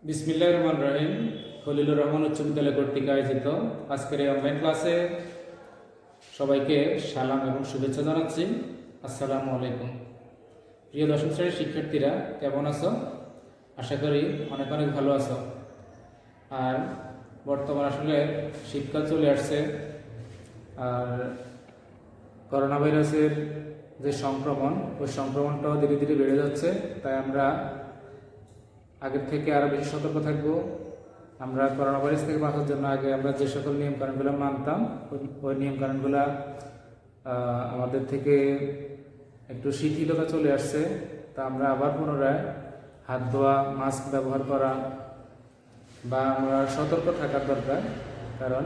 বিসমিল্লাহির রহমানির রহিম। খলিলুর রহমান উচ্চ বিদ্যালয় কর্তৃক আয়োজিত আজকের এই অনলাইন ক্লাসে সবাইকে সালাম এবং শুভেচ্ছা জানাচ্ছি। আসসালামু আলাইকুম। প্রিয় দশম শ্রেণীর শিক্ষার্থীরা, কেমন আছো? আশা করি অনেক অনেক ভালো আছো। আর বর্তমান আসলে শীতকাল চলে আসছে, আর করোনা ভাইরাসের যে সংক্রমণ, ওই সংক্রমণটাও ধীরে ধীরে বেড়ে যাচ্ছে। তাই আমরা আগের থেকে আরও বেশি সতর্ক থাকব। আমরা করোনা ভাইরাস থেকে বাঁচার জন্য আগে আমরা যে সকল নিয়মকানুনগুলো মানতাম, ওই নিয়মকানুনগুলো আমাদের থেকে একটু শিথিলতা চলে আসছে। তা আমরা আবার পুনরায় হাত ধোয়া, মাস্ক ব্যবহার করা বা আমরা সতর্ক থাকার দরকার। কারণ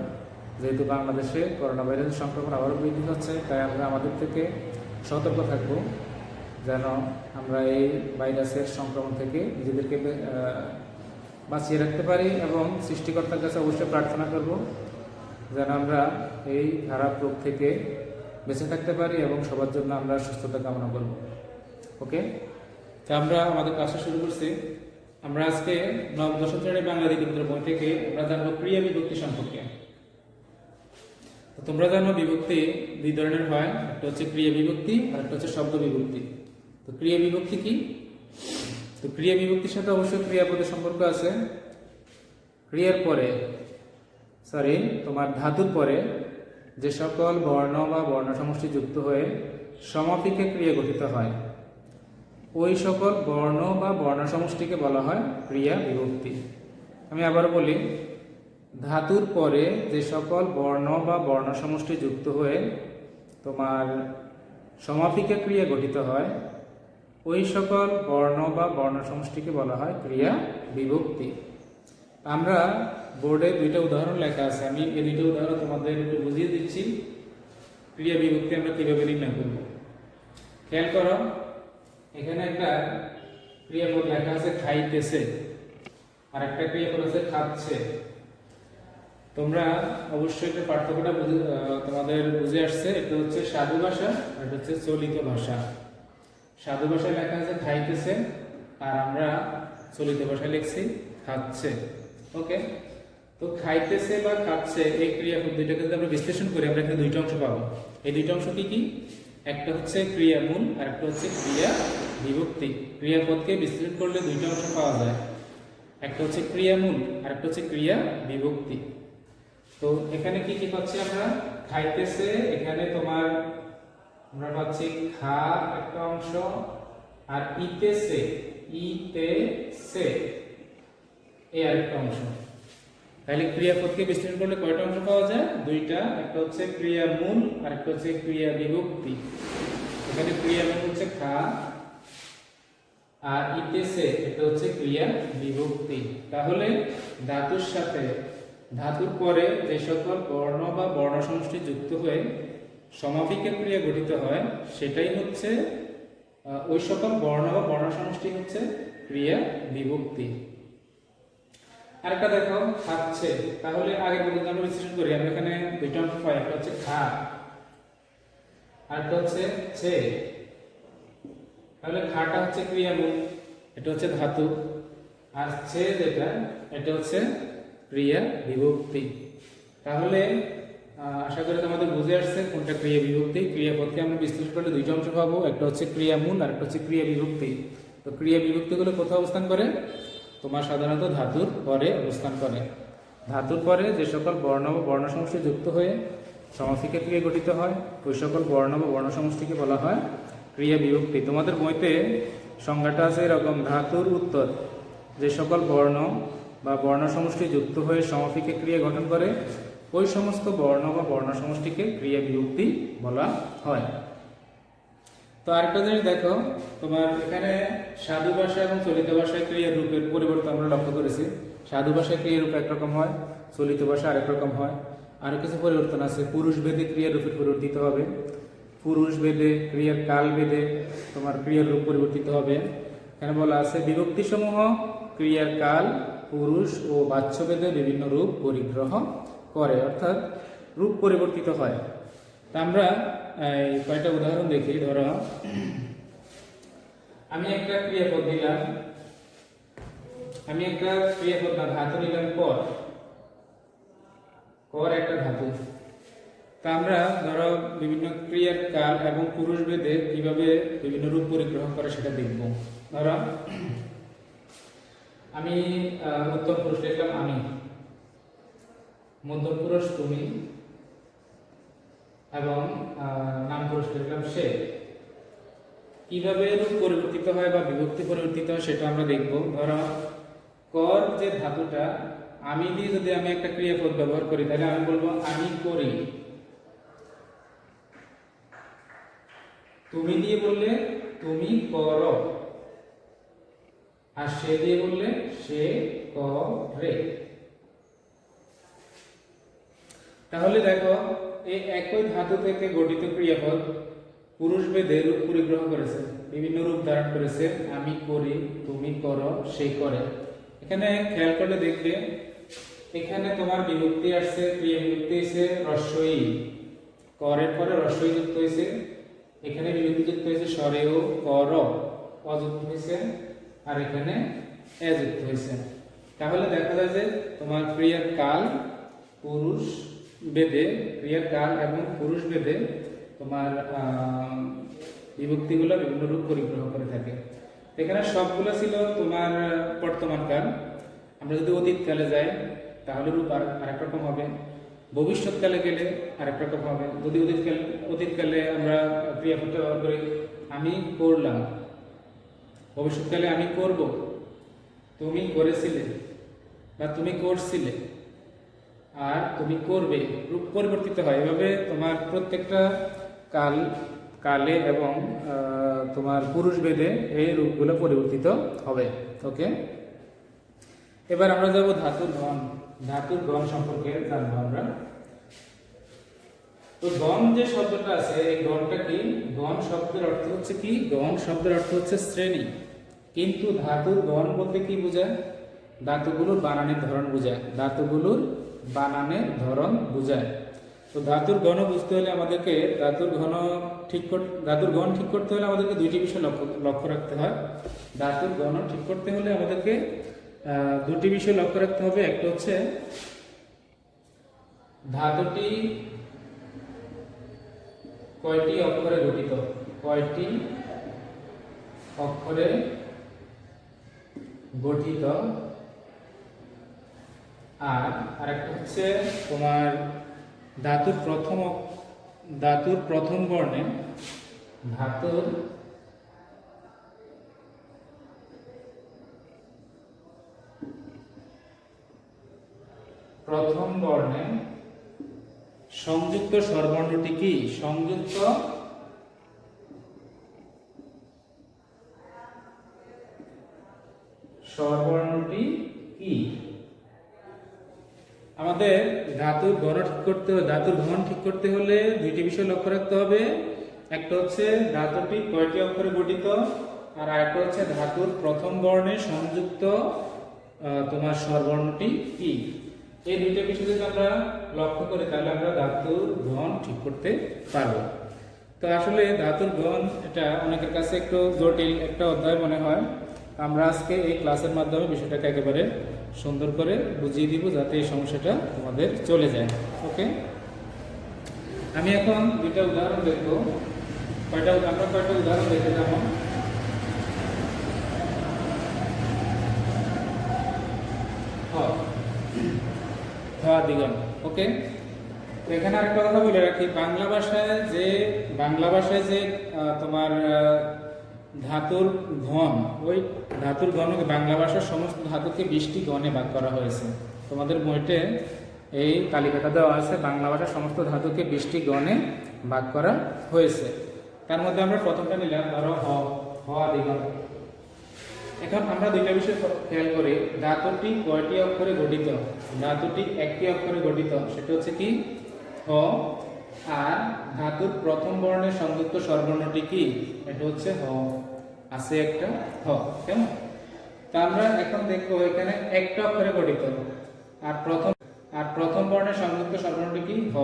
যেহেতু বাংলাদেশে করোনা ভাইরাসের সংক্রমণ আবারও বৃদ্ধি হচ্ছে, তাই আমরা আমাদের থেকে সতর্ক থাকব যেন আমরা এই ভাইরাসের সংক্রমণ থেকে নিজেদেরকে বাঁচিয়ে রাখতে পারি। এবং সৃষ্টিকর্তার কাছে অবশ্যই প্রার্থনা করব যেন আমরা এই খারাপ রোগ থেকে বেঁচে থাকতে পারি এবং সবার জন্য আমরা সুস্থতা কামনা করব। ওকে, তা আমরা আমাদের ক্লাসে শুরু করছি। আমরা আজকে নবম দশম শ্রেণীর বাংলা দ্বিতীয় বই থেকে আমরা জানবো ক্রিয়া বিভক্তি সম্পর্কে। তোমরা জানো বিভক্তি দুই ধরনের হয়, একটা হচ্ছে ক্রিয়া বিভক্তি আর একটা হচ্ছে শব্দ বিভক্তি। তো ক্রিয়া বিভক্তি কি? তো ক্রিয়া বিভক্তির সাথে অবশ্যই ক্রিয়াপদের সম্পর্ক আছে। ক্রিয়ার পরে তোমার ধাতুর পরে যে সকল বর্ণ বা বর্ণ সমষ্টি যুক্ত হয়ে সমাপিকে ক্রিয়া গঠিত হয়, ওই সকল বর্ণ বা বর্ণ সমষ্টিকে বলা হয় ক্রিয়া বিভক্তি। আমি আবার বলি, ধাতুর পরে যে সকল বর্ণ বা বর্ণ সমষ্টি যুক্ত হয়ে তোমার সমাপিকা ক্রিয়া গঠিত হয়, ওই সকল বর্ণ বা বর্ণ সমষ্টিকে বলা হয় ক্রিয়া বিভক্তি। আমরা বোর্ডে দুইটা উদাহরণ লেখা আছে, আমি এই দুইটা উদাহরণ তোমাদের একটু বুঝিয়ে দিচ্ছি ক্রিয়া বিভক্তি আমরা কিভাবে নির্ণয় করব। খেয়াল করো, এখানে একটা ক্রিয়াপদ লেখা আছে খাইতেছে, আর একটা ক্রিয়াপদ আছে খাচ্ছে। তোমরা অবশ্যই একটা পার্থক্যটা তোমাদের বুঝে আসছে। এটা হচ্ছে সাধু ভাষা আর এটা হচ্ছে চলিত ভাষা। সাধু ভাষায় লেখা আছে খাইতেছে, আর আমরা চলিত ভাষায় লিখছি খাচ্ছে। ওকে, তো খাইতেছে বা খাচ্ছে এই ক্রিয়াপদ দুইটাকে যদি আমরা বিশ্লেষণ করি, আমরা এখানে দুইটা অংশ পাবো। এই দুইটা অংশ কি কি? একটা হচ্ছে ক্রিয়ামূল আর একটা হচ্ছে ক্রিয়া বিভক্তি। ক্রিয়াপদকে বিশ্লেষণ করলে দুইটা অংশ পাওয়া যায়, একটা হচ্ছে ক্রিয়ামূল আর একটা হচ্ছে ক্রিয়া বিভক্তি। তো এখানে কি কি পাচ্ছি আমরা? খাইতেছে, এখানে তোমার আমরা পাচ্ছি খা একটা অংশ, আর ইতেছে এই আরেকটা অংশ। তাহলে ক্রিয়াপদকে বিশ্লেষণ করলে কয়টা অংশ পাওয়া যায়? দুইটা, একটা হচ্ছে ক্রিয়ামূল আর একটা হচ্ছে ক্রিয়া বিভক্তি। এখানে ক্রিয়ামূল হচ্ছে খা, আর ইতেছে এটা হচ্ছে ক্রিয়া বিভক্তি। তাহলে ধাতুর সাথে ধাতুর পরে যে সকল বর্ণ বা বর্ণ সমষ্টি যুক্ত হয়ে সমাপিকা ক্রিয়া গঠিত হয়, সেটাই হচ্ছে ওই সকল বর্ণ বা বর্ণ সমষ্টি হচ্ছে ক্রিয়া বিভক্তি। আরেকটা দেখো খাচ্ছে, তাহলে আগে পর্যন্ত আমরা বিশ্লেষণ করি। আমরা এখানে দুইটা অংশ পাই, একটা হচ্ছে খা আর একটা হচ্ছে ছে। তাহলে খাটা হচ্ছে ক্রিয়ামূল, এটা হচ্ছে ধাতু, আর ছে যেটা এটা হচ্ছে ক্রিয়া বিভক্তি। তাহলে আশা করি তোমাদের বুঝে আসছে কোনটা ক্রিয়া বিভক্তি। ক্রিয়াপদকে আমরা বিশ্লেষণ করলে দুইটা অংশ পাবো, একটা হচ্ছে ক্রিয়ামূল আর একটা হচ্ছে ক্রিয়া বিভক্তি। তো ক্রিয়া বিভক্তিগুলো কোথায় অবস্থান করে? তোমার সাধারণত ধাতুর পরে অবস্থান করে। ধাতুর পরে যে সকল বর্ণ বা বর্ণ সমষ্টি যুক্ত হয়ে সমাপিকা ক্রিয়া গঠিত হয়, ওই সকল বর্ণ বা বর্ণ সমষ্টিকে বলা হয় ক্রিয়া বিভক্তি। তোমাদের বইতে সংজ্ঞাটা আছে এরকম: ধাতুর উত্তর যে সকল বর্ণ বা বর্ণ সমষ্টি যুক্ত হয়ে সমাপিকা ক্রিয়া গঠন করে, ওই সমস্ত বর্ণ বা বর্ণ সমষ্টিকে ক্রিয়া বিভক্তি বলা হয়। তো আরেকটা জিনিস দেখো, তোমার এখানে সাধু ভাষা এবং চলিত ভাষায় ক্রিয়ার রূপের পরিবর্তন আমরা লক্ষ্য করেছি। সাধু ভাষায় ক্রিয়ার রূপ একরকম হয়, চলিত ভাষা আরেক রকম হয়। আরো কিছু পরিবর্তন আছে। পুরুষ ভেদে ক্রিয়ার রূপের পরিবর্তিত হবে, পুরুষ ভেদে ক্রিয়ার কাল ভেদে তোমার ক্রিয়ার রূপ পরিবর্তিত হবে। এখানে বলা আছে বিভক্তি সমূহ ক্রিয়ার কাল, পুরুষ ও বাচ্য ভেদে বিভিন্ন রূপ পরিগ্রহ করে, অর্থাৎ রূপ পরিবর্তিত হয়। তা আমরা কয়টা উদাহরণ দেখি। ধরো আমি একটা ক্রিয়াপদ দিলাম আমি একটা ক্রিয়াপদ বা ধাতু নিলাম কর, কর একটা ধাতু। তা আমরা ধরো বিভিন্ন ক্রিয়ার কাল এবং পুরুষ ভেদে কিভাবে বিভিন্ন রূপ পরিগ্রহ করে সেটা দেখব। ধরো আমি উত্তম পুরুষ লিখলাম আমি, মধ্যম পুরুষ তুমি, এবং নাম পুরুষ লিখলাম সে। কিভাবে রূপ পরিবর্তিত হয় বা বিভক্তি পরিবর্তিত হয় সেটা আমরা দেখব। ধরো কর যে ধাতুটা, আমি দিয়ে যদি আমি একটা ক্রিয়াপদ ব্যবহার করি তাহলে আমি বলবো আমি করি। তুমি দিয়ে বললে তুমি করো, আর সে দিয়ে বললে সে করে। তাহলে দেখো এই একই ধাতু থেকে গঠিত ক্রিয়াপদ পুরুষ ভেদে রূপ পরিগ্রহ করেছে, বিভিন্ন রূপ ধারণ করেছে। আমি করি, তুমি করো, সে করে। এখানে খেয়াল করলে দেখবে এখানে তোমার বিভক্তি আসছে, ক্রিয়া বিভক্তি হয়েছে রস্বই, করের পরে রস্বই যুক্ত হয়েছে। এখানে বিভক্তি যুক্ত হয়েছে স্বরেও, কর অযুক্ত হয়েছে, আর এখানে এ যুক্ত হয়েছে। তাহলে দেখা যায় যে তোমার ক্রিয়ার কাল পুরুষ ভেদে, ক্রিয়ার কাল এবং পুরুষ ভেদে তোমার বিভক্তিগুলো বিভিন্ন রূপ পরিগ্রহ করে থাকে। এখানে সবগুলো ছিল তোমার বর্তমান কাল। আমরা যদি অতীত কালে যাই তাহলে রূপ আরেক রকম হবে, ভবিষ্যৎকালে গেলে আরেক রকম হবে। যদি অতীতকালে আমরা ক্রিয়াপদটা ব্যবহার করি আমি করলাম, ভবিষ্যৎকালে আমি করব, তুমি করেছিলে বা তুমি করছিলে, আর তুমি করবে। রূপ পরিবর্তিত হয় এভাবে তোমার প্রত্যেকটা কালে এবং তোমার পুরুষ ভেদে এই রূপগুলো পরিবর্তিত হবে। ওকে, এবার আমরা যাব ধাতুর গণ। ধাতুর গণ সম্পর্কে জানবো আমরা। তো গণ যে শব্দটা আছে, এই গণটা কি? গণ শব্দের অর্থ হচ্ছে কি? গণ শব্দের অর্থ হচ্ছে শ্রেণী। কিন্তু ধাতুর গণ বলতে কি বোঝায়? ধাতুগুলোর বানানের ধরন বোঝায়, ধাতুগুলোর বানানের ধরন বোঝায়। তো ধাতুর গণ বুঝতে হলে আমাদেরকে ধাতুর গণ ঠিক করতে হলে আমাদেরকে দুইটি বিষয় লক্ষ্য রাখতে হয়। ধাতুর গণ ঠিক করতে হলে আমাদেরকে দুটি বিষয় লক্ষ্য রাখতে হবে। একটা হচ্ছে ধাতুটি কয়টি অক্ষরে গঠিত, কয়টি অক্ষরে গঠিত, আর আরেকটা হচ্ছে তোমার ধাতুর প্রথম বর্ণে, ধাতুর প্রথম বর্ণে সংযুক্ত স্বরবর্ণটি কি? সংযুক্ত স্বরবর্ণটি কি? আমাদের ধাতুর গণ ঠিক করতে হলে দুইটি বিষয় লক্ষ্য রাখতে হবে। একটা হচ্ছে ধাতুটি কয়টি অক্ষরে গঠিত, আর আরেকটা হচ্ছে ধাতুর প্রথম বর্ণে সংযুক্ত তোমার স্বরবর্ণটি কি। এই দুইটা বিষয় যদি আমরা লক্ষ্য করি তাহলে আমরা ধাতুর গণ ঠিক করতে পারবো। তো আসলে ধাতুর গণ এটা অনেকের কাছে একটু জটিল একটা অধ্যায় মনে হয়। আমরা আজকে এই ক্লাসের মাধ্যমে বিষয়টাকে একেবারে সুন্দর করে বুঝিয়ে দিব যাতে এই সমস্যাটা তোমাদের চলে যায়। ওকে, আমি এখন দুইটা উদাহরণ দেখব। আমরা কয়টা উদাহরণ দেখে যাব। দ্বিগণ। ওকে, এখানে আরেকটা কথা বলে রাখি, বাংলা ভাষায় যে তোমার ধাতুর ঘন, ওই ধাতুর ঘনকে বাংলা ভাষার সমস্ত ধাতুকে 20টি গণে ভাগ করা হয়েছে। তোমাদের বইতে এই তালিকাটা দেওয়া আছে, বাংলা ভাষার সমস্ত ধাতুকে 20টি গণে ভাগ করা হয়েছে। তার মধ্যে আমরা প্রথমটা নিলাম, ধরো হ আদিগণ। এখন আমরা দুইটা বিষয় খেয়াল করি, ধাতুটি কয়টি অক্ষরে গঠিত? ধাতুটি একটি অক্ষরে গঠিত, সেটা হচ্ছে কি? হ। আর ধাতুর প্রথম বর্ণের সংযুক্ত স্বরবর্ণটি কি? এটা হচ্ছে হ, আছে একটা হ। কেমন? তা আমরা এখন দেখবো এখানে একটা অক্ষরে গঠিত, আর প্রথম বর্ণের সংযুক্ত স্বরবর্ণটি কি? হ।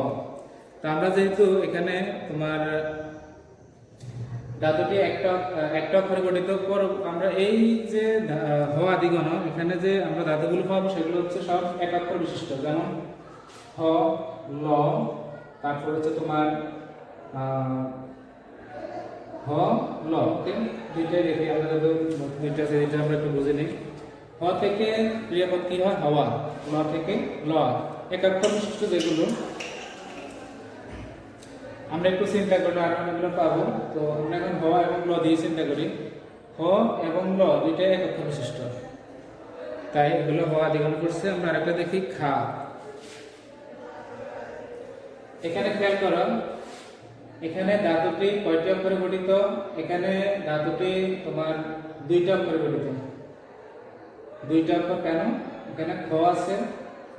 তা আমরা যেহেতু এখানে তোমার ধাতুটি একটা অক্ষরে গঠিত। আমরা এই যে হ আদি গণ, এখানে যে আমরা ধাতুগুলো পাবো সেগুলো হচ্ছে সব এক অক্ষর বিশিষ্ট, যেমন হ, ল, তারপর হচ্ছে তোমার হ, ল। ওকে, দুইটাই দেখি আমরা, দুইটা আছে, দুইটা আমরা একটু বুঝে নিই। হ থেকে ক্রিয়াপদ কি হয়? হওয়া। ল থেকে ল, এক অক্ষর বিশিষ্ট যেগুলো, আমরা একটু চিন্তা করলে আর অনেকগুলো পাবো। তো আমরা এখন হ এবং ল দিয়ে চিন্তা করি। হ এবং ল দুইটাই এক অক্ষর বিশিষ্ট, তাই এগুলো হ আদিগণ করছে। আমরা আরেকটা দেখি, খা। এখানে খেয়াল করো, এখানে ধাতুটি কয়টি অক্ষরে গঠিত? এখানে ধাতুটি তোমার দুইটা অক্ষরে গঠিত। দুইটা অক্ষর কেন? এখানে খ আছে,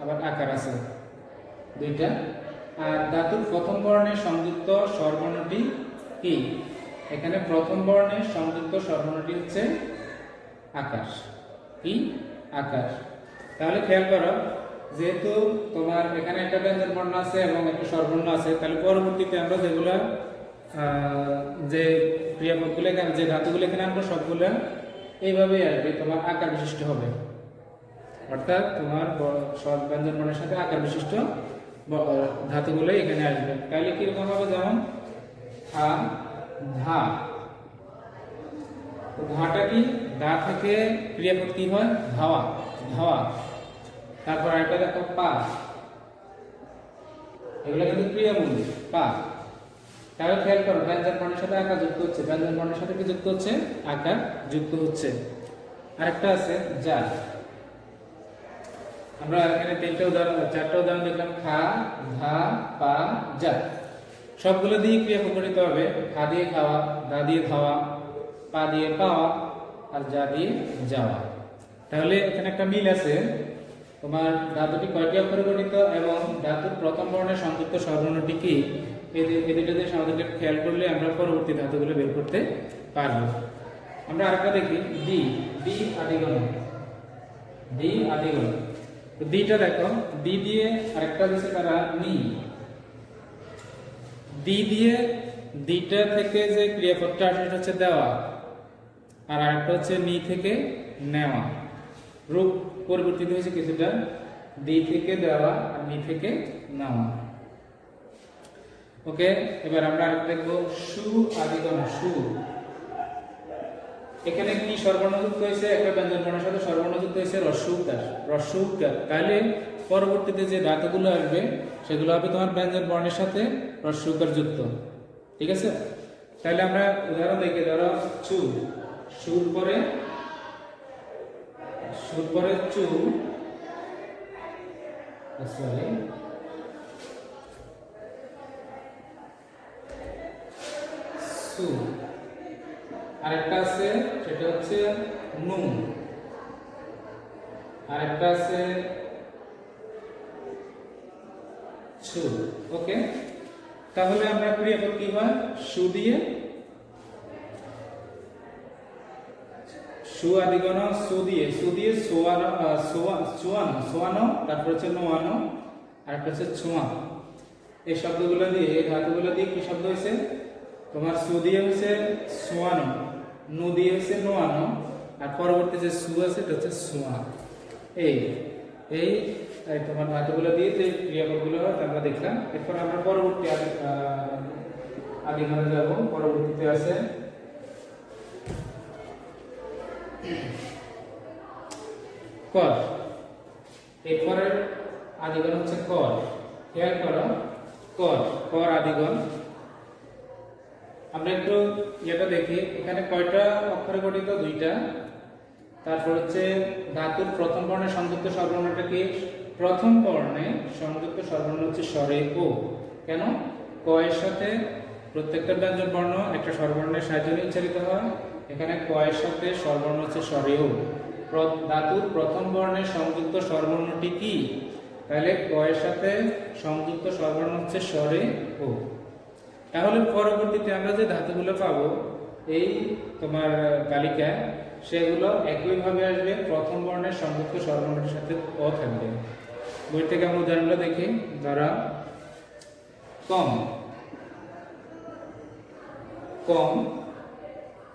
আবার আকার আছে দুইটা। আর ধাতুর প্রথম বর্ণের সংযুক্ত স্বরবর্ণটি কি? এখানে প্রথম বর্ণের সংযুক্ত স্বরবর্ণটি হচ্ছে আকার। কি? আকার। তাহলে খেয়াল করো, যেহেতু তোমার এখানে একটা ব্যঞ্জন বর্ণ আছে এবং একটা স্বরবর্ণ আছে, তাহলে পরবর্তীতে আমরা যেগুলা যে ক্রিয়াপদগুলো এখানে, যে ধাতুগুলো এখানে আমরা সবগুলো এইভাবেই আসবে, তোমার আকার বিশিষ্ট হবে। অর্থাৎ তোমার সব ব্যঞ্জন বর্ণের সাথে আকার বিশিষ্ট ধাতুগুলো এখানে আসবে। তাহলে কিরকম হবে? যেমন ধা, ধা। ধাটা কি? ধা থেকে ক্রিয়াপদ কি হয়? ধাওয়া, ধাওয়া। তারপর আরেকটা দেখো, পা। এগুলো কিন্তু ক্রিয়ামূল, পা। তাহলে খেয়াল করো, ব্যঞ্জন বর্ণের সাথে আকার যুক্ত হচ্ছে, ব্যঞ্জন বর্ণের সাথে কি যুক্ত হচ্ছে? আকার যুক্ত হচ্ছে। আরেকটা আছে যা। আমরা এখানে চারটা উদাহরণ দেখলাম, খা, ধা, পা, যা। সবগুলো দিয়ে ক্রিয়া গঠিত হবে। খা দিয়ে খাওয়া, ধা দিয়ে ধাওয়া, পা দিয়ে পাওয়া, আর যা দিয়ে যাওয়া। তাহলে এখানে একটা মিল আছে। তোমার ধাতুটি কয়টি অক্ষরে গঠিত এবং ধাতুর প্রথম বর্ণের সংযুক্ত স্বরবর্ণটি কি? এই দুটো দিয়ে আমাদেরকে খেয়াল করলে আমরা পরবর্তী ধাতুগুলো বের করতে পারবো। আমরা আরেকটা দেখি, ডি। ডি আদিগণ, ডি আদিগণ। তো ডিটা দেখো, ডি দিয়ে আরেকটা দিচ্ছে তারা নি। ডি দিয়ে ডিটা থেকে যে ক্রিয়াপদটা আসে সেটা হচ্ছে দেওয়া, আর আরেকটা হচ্ছে নি থেকে নেওয়া। রূপ পরিবর্তিত হয়েছে কিছুটা, ডি থেকে দেওয়া আর নি থেকে নেওয়া। ওকে, এবার আমরা আরেকটা দেখবো, সু আদিগণ। সু, এখানে কি স্বরবর্ণ যুক্ত হয়েছে? একটা ব্যঞ্জন বর্ণের সাথে স্বরবর্ণ যুক্ত হয়েছে রস্যউকার, রস্যউকার। তাহলে পরবর্তীতে যে ধাতুগুলো আসবে সেগুলো হবে তোমার ব্যঞ্জন বর্ণের সাথে রস্যউকার যুক্ত। ঠিক আছে? তাহলে আমরা উদাহরণ দেখি, ধরো চু। সুর পরে চু, সরি, সু। আরেকটা আছে সেটা হচ্ছে নু। আরেকটা আছে ছু। ওকে, তাহলে আমরা ক্রিয়াপদ কি হয়? সু দিয়ে, সু আদিগণ, সু দিয়ে সোয়ানো, সোয়ানো, তারপর হচ্ছে নোয়ানো, আরেকটা হচ্ছে ছোঁয়া। এই শব্দগুলো দিয়ে, এই ধাতুগুলো দিয়ে কি শব্দ হয়েছে? তোমার সু দিয়ে হচ্ছে সোয়ানো, নু দিয়ে হচ্ছে নোয়ানো, আর পরবর্তী যে সু আছে এটা হচ্ছে সোয়া। এই এই তোমার ধাতুগুলো দিয়ে যে ক্রিয়াপদগুলো হয় আমরা দেখলাম। এরপর আমরা পরবর্তী আদিগণে যাব। পরবর্তীতে আছে কর। এরপরের আদিগণ হচ্ছে কর। খেয়াল করো, কর, কর আদিগণ। আমরা একটু যেটা দেখি, এখানে কয়টা অক্ষরে গঠিত? দুইটা। তারপর হচ্ছে ধাতুর প্রথম বর্ণের সংযুক্ত স্বরবর্ণটা কি? প্রথম বর্ণে সংযুক্ত স্বরবর্ণ হচ্ছে স্বরে ও। কেন? ক এর সাথে প্রত্যেকটা ব্যঞ্জন বর্ণ একটা স্বরবর্ণের সাহায্যে উচ্চারিত হয়। এখানে ক এর সাথে স্বরবর্ণ হচ্ছে স্বরে ও। ধাতুর প্রথম বর্ণের সংযুক্ত স্বরবর্ণটি কি? তাহলে ক এর সাথে সংযুক্ত স্বরবর্ণ হচ্ছে স্বরে ও। তাহলে পরবর্তীতে আমরা যে ধাতুগুলো পাবো এই তোমার তালিকায়, সেগুলো একইভাবে আসবে, প্রথম বর্ণের সংযুক্ত স্বরবর্ণের সাথে ও থাকবে। বই থেকে আমরা উদাহরণগুলো দেখি। ধরা কম, কম,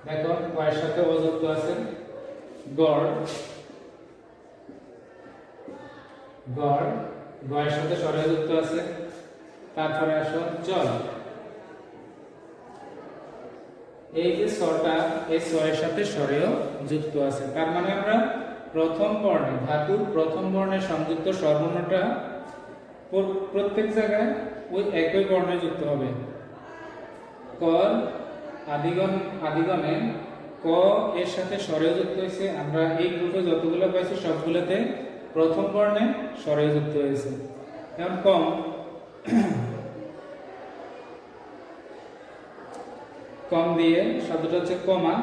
দেখো কয়ের সাথে ও যুক্ত আছে, গড়, গড়, গয়ের সাথে স্বরে যুক্ত আছে। তারপরে আসো চল, এই যে ছটা, এই ছয়ের সাথে স্বরেও যুক্ত আছে। তার মানে আমরা প্রথম বর্ণে, ধাতুর প্রথম বর্ণে সংযুক্ত স্বরবর্ণটা প্রত্যেক জায়গায় ওই একই বর্ণে যুক্ত হবে। ক আদিগণে ক এর সাথে স্বরেও যুক্ত হয়েছে। আমরা এই গ্রুপে যতগুলো পাইছি সবগুলোতে প্রথম বর্ণে স্বরেও যুক্ত হয়েছে। এখন কম, কম দিয়ে শব্দটা হচ্ছে কমা,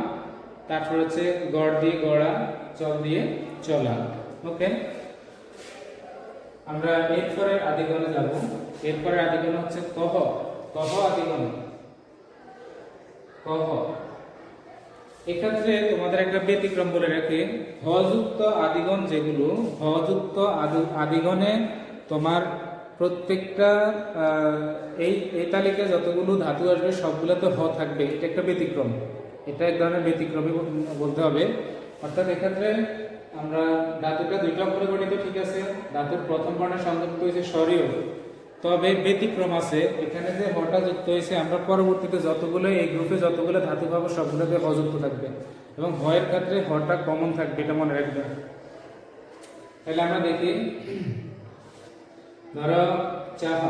তারপর হচ্ছে গড় দিয়ে গড়া, চল দিয়ে চলা। ওকে, আমরা এরপরে আদিগণে যাব। এরপরে আদিগণ হচ্ছে কহ, কহ আদিগণ, কহ। এক্ষেত্রে তোমাদের একটা ব্যতিক্রম বলে রাখি, হযুক্ত আদিগণ যেগুলো, হযুক্ত আদিগণে তোমার প্রত্যেকটা এই তালিকায় যতগুলো ধাতু আসবে সবগুলোতে হ থাকবে। এটা একটা ব্যতিক্রম, এটা এক ধরনের ব্যতিক্রমই বলতে হবে। অর্থাৎ এক্ষেত্রে আমরা ধাতুটা দুইটা অক্ষরে গঠিত, ঠিক আছে, ধাতুর প্রথম বর্ণে সংযুক্ত হয়েছে স্বরীয়, তবে ব্যতিক্রম আছে। এখানে যে হটা যুক্ত হয়েছে, আমরা পরবর্তীতে যতগুলো এই গ্রুপে যতগুলো ধাতু পাবো সবগুলোতে হ যুক্ত থাকবে এবং হয়ের ক্ষেত্রে হটা কমন থাকবে, এটা মনে রাখবেন। তাহলে আমরা দেখি, ধরো চাহ,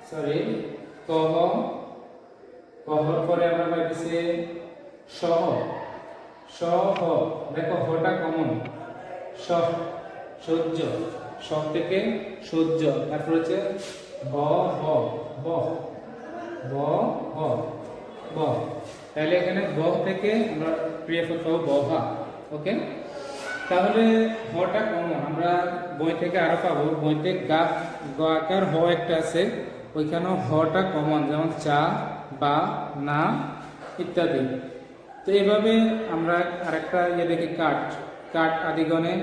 সরি কহ, কহর পরে আমরা পাইতেছি সহ, সহ, দেখো হটা কমন, সহ, সহ্য, সব থেকে সহ্য। তারপর হচ্ছে ব হ, ব ব হ, ব। তাহলে এখানে ব থেকে আমরা ক্রিয়াপদ পাবো বহা। ওকে, তাহলে হটা কমন, আমরা বই থেকে আরো পাবো। বইতে গা আকার হ একটা আছে, ওইখানেও হটা কমন, যেমন চা, বা, না ইত্যাদি। তো এইভাবে আমরা আরেকটা দেখি, কাঠ, কাঠ আদিগণে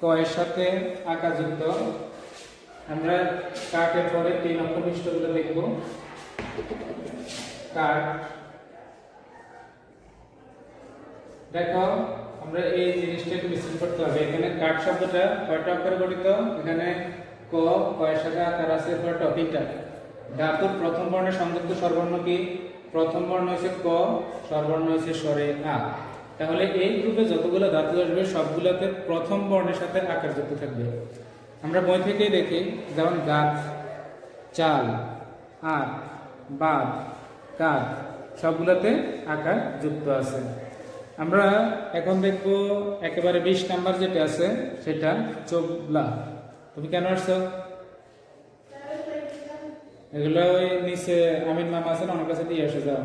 ক এর সাথে আকার যুক্ত। আমরা কাঠের পরে 3 অক্ষর বিশিষ্টগুলো লিখব। কাঠ, দেখো আমরা এই জিনিসটা একটু বিশ্লেষণ করতে হবে। এখানে কাঠ শব্দটা কয়টা অক্ষরে গঠিত? এখানে ক, কয়ের সাথে আকার আছে কয়টা? 3টা। ধাতুর প্রথম বর্ণে সংযুক্ত স্বরবর্ণ কি? প্রথম বর্ণ হচ্ছে ক, স্বরবর্ণ হচ্ছে স্বরে আ। তাহলে এই গ্রুপে যতগুলো ধাতু আসবে সবগুলোতে প্রথম বর্ণের সাথে আকার যুক্ত থাকবে। আমরা বই থেকেই দেখি, যেমন গাছ, চাল, আট, বাদ, কাঠ, সবগুলোতে আকার যুক্ত আছে। আমরা এখন দেখব একেবারে 20 নাম্বার যেটা আছে সেটা চোবলা। তুমি কেন আসছো? এগুলো ওই নিচে আমিন মামা আছেন, ওনার কাছে দিয়ে এসে যাও।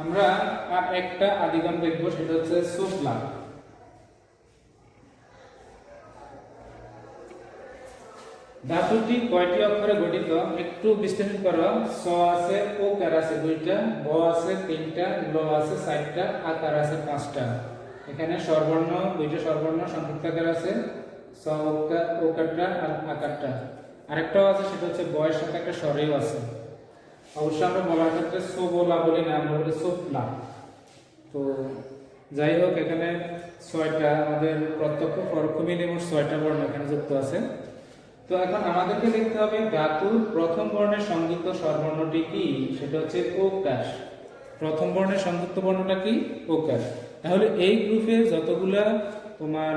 আমরা আর একটা আদিগণ দেখব, সেটা হচ্ছে চোবলা। ধাতুটি কয়টি অক্ষরে গঠিত? একটু বিশ্লেষণ করো। স আছে, ওকার আছে 2টা, ব আছে 3টা, ল আছে 4টা, আকার আছে 5টা। এখানে স্বরবর্ণ 2টা স্বরবর্ণ সংযুক্ত আকার আছে, স ওকারটা আর আকারটা। আরেকটাও আছে, সেটা হচ্ছে বয়ের সাথে একটা স্বরেও আছে। অবশ্য আমরা বলার ক্ষেত্রে সোবলা বলি না, আমরা বলি সোপলা। তো যাই হোক, এখানে 6টা আমাদের প্রত্যক্ষ পরোক্ষ মিলে মোট 6টা বর্ণ এখানে যুক্ত আছে। তো এখন আমাদেরকে দেখতে হবে ধাতুর প্রথম বর্ণের সংযুক্ত স্বরবর্ণটি কি? সেটা হচ্ছে ওকার। প্রথম বর্ণের সংযুক্ত বর্ণটা কি? ওকার। তাহলে এই গ্রুপে যতগুলা তোমার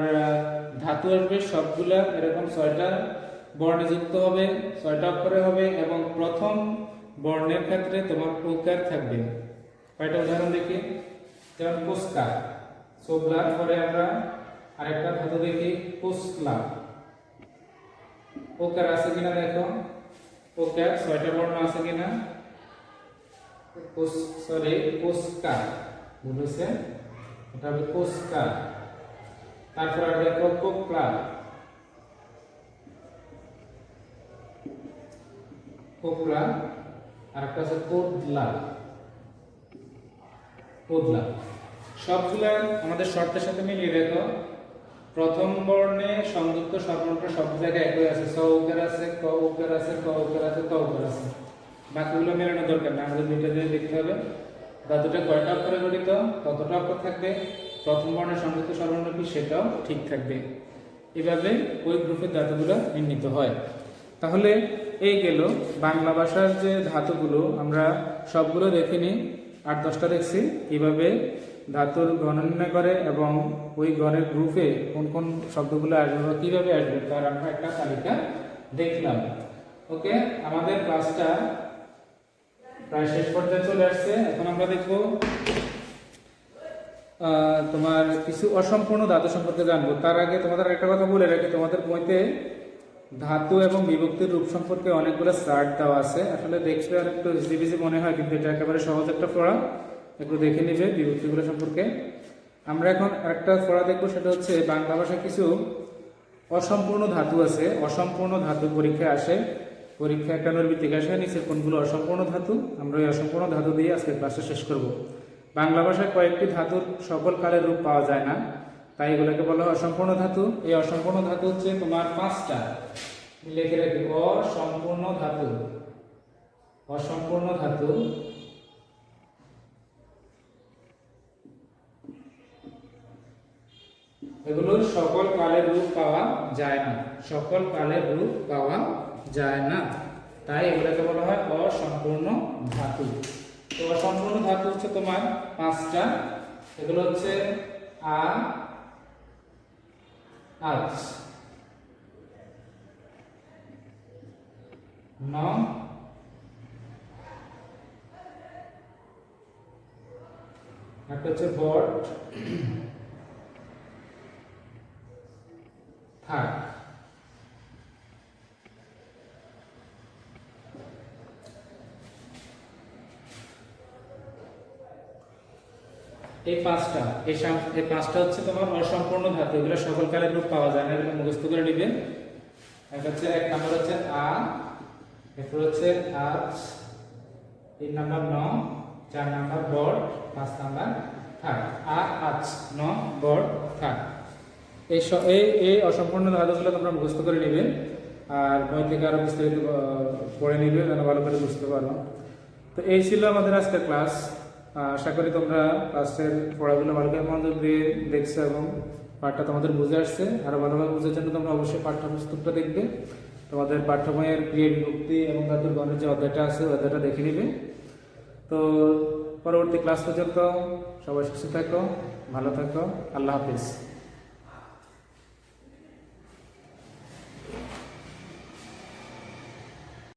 ধাতু আসবে সবগুলা এরকম 6টা বর্ণে যুক্ত হবে, 6টা অক্ষরে হবে এবং প্রথম বর্ণের ক্ষেত্রে তোমার ওকার থাকবে। কয়টা উদাহরণ দেখি, যেমন কোসকা, সোবলার পরে আমরা আরেকটা ধাতু দেখি কোসলা। ওকার আছে কিনা দেখো, ওকার 6টা বর্ণ আছে কিনা? সরি, কোসকা বুঝেছে, এটা হবে কোসকা। তারপর দেখো কোকলা, কোকলা। আরেকটা আছে কোদলা, কোদলা। সবগুলা আমাদের শর্তের সাথে মিলিয়ে দেখো। প্রথম বর্ণে সংযুক্ত স্বরবর্ণটা সব জায়গায় একই আছে, স ওকার আছে, ক ওকার আছে, ক ওকার আছে, ত ওকার আছে। বাকিগুলো মেলানোর দরকার না, আমাদের দুইটা দিয়ে দেখতে হবে। ধাতুটা কয়টা অক্ষরে গঠিত, কতটা অক্ষর থাকবে, প্রথম বর্ণের সংযুক্ত স্বরবর্ণ কি সেটাও ঠিক থাকবে। এভাবে ওই গ্রুপের ধাতুগুলো নির্ণীত হয়। তাহলে এই গেল বাংলা ভাষার যে ধাতুগুলো, আমরা সবগুলো দেখিনি, 8-10টা দেখছি কিভাবে ধাতুর গণ নির্ণয় করে এবং ওই গণের গ্রুপে কোন কোন শব্দগুলো আসবে বা কিভাবে আসবে তার আমরা একটা তালিকা দেখলাম। ওকে, আমাদের ক্লাসটা প্রায় শেষ পর্যায়ে চলে আসছে। এখন আমরা দেখব তোমার কিছু অসম্পূর্ণ ধাতু সম্পর্কে জানবো। তার আগে তোমাদের একটা কথা বলে রাখি, তোমাদের বইতে ধাতু এবং বিভক্তির রূপ সম্পর্কে অনেকগুলো চার্ট দেওয়া আছে। আসলে দেখতে আর একটু ইজি মনে হয়, কিন্তু এটা একেবারে সহজ একটা পড়া, একটু দেখে নিবে বিভক্তিগুলো সম্পর্কে। আমরা এখন একটা পড়া দেখবো, সেটা হচ্ছে বাংলা ভাষায় কিছু অসম্পূর্ণ ধাতু আছে। অসম্পূর্ণ ধাতু পরীক্ষায় আসে, পরীক্ষা একটা নৈর্বৃত্তিক আসে, নিচে কোনগুলো অসম্পূর্ণ ধাতু। আমরা এই অসম্পূর্ণ ধাতু দিয়ে আজকে ক্লাসটা শেষ করব। বাংলা ভাষায় কয়েকটি ধাতুর সকল কালের রূপ পাওয়া যায় না, তাই এগুলোকে বলা হয় অসম্পূর্ণ ধাতু। এই অসম্পূর্ণ ধাতু হচ্ছে তোমার 5টা, লিখে রাখি। অসম্পূর্ণ ধাতু, অসম্পূর্ণ ধাতু এগুলোর সকল কালের রূপ পাওয়া যায় না, সকল কালের রূপ পাওয়া যায় না, তাই এগুলোকে বলা হয় অসম্পূর্ণ ধাতু। তো অসম্পূর্ণ ধাতু হচ্ছে তোমার 5টা। এগুলো হচ্ছে আজ, ন, একটা হচ্ছে বট, থাক। এই 5টা, এই 5টা হচ্ছে তোমার অসম্পূর্ণ ধাতু। এগুলো সকল কালের রূপ পাওয়া যায় না, এগুলো মুখস্থ করে নিবে। একটা হচ্ছে, 1 নাম্বার হচ্ছে এরপর হচ্ছে আজ, 3 নাম্বার ন, 4 নাম্বার বট, 5 নাম্বার থাক। আজ, ন, বট, থাক। এই অসম্পূর্ণ ধাতুগুলো তোমরা মুখস্থ করে নিবে, আর বই থেকে আরো বিস্তারিত পড়ে নিবে যেন ভালো করে বুঝতে পারো। তো এই ছিল আমাদের আজকের ক্লাস। আশা করি তোমরা ক্লাসের পড়াগুলো ভালো করে মনোযোগ দিয়ে দেখছো এবং পাঠটা তোমাদের বুঝে আসছে। আরো ভালোভাবে বোঝার জন্য তোমরা অবশ্যই পাঠ্যপুস্তকটা দেখবে। তোমাদের পাঠ্য বইয়ের ক্রিয়া বিভক্তি এবং ধাতুর গণের যে অধ্যায়টা আছে ওই অধ্যায়টা দেখে নিবে। তো পরবর্তী ক্লাস পর্যন্ত সবাই সুস্থ থাকো, ভালো থাকো, আল্লাহ হাফিজ।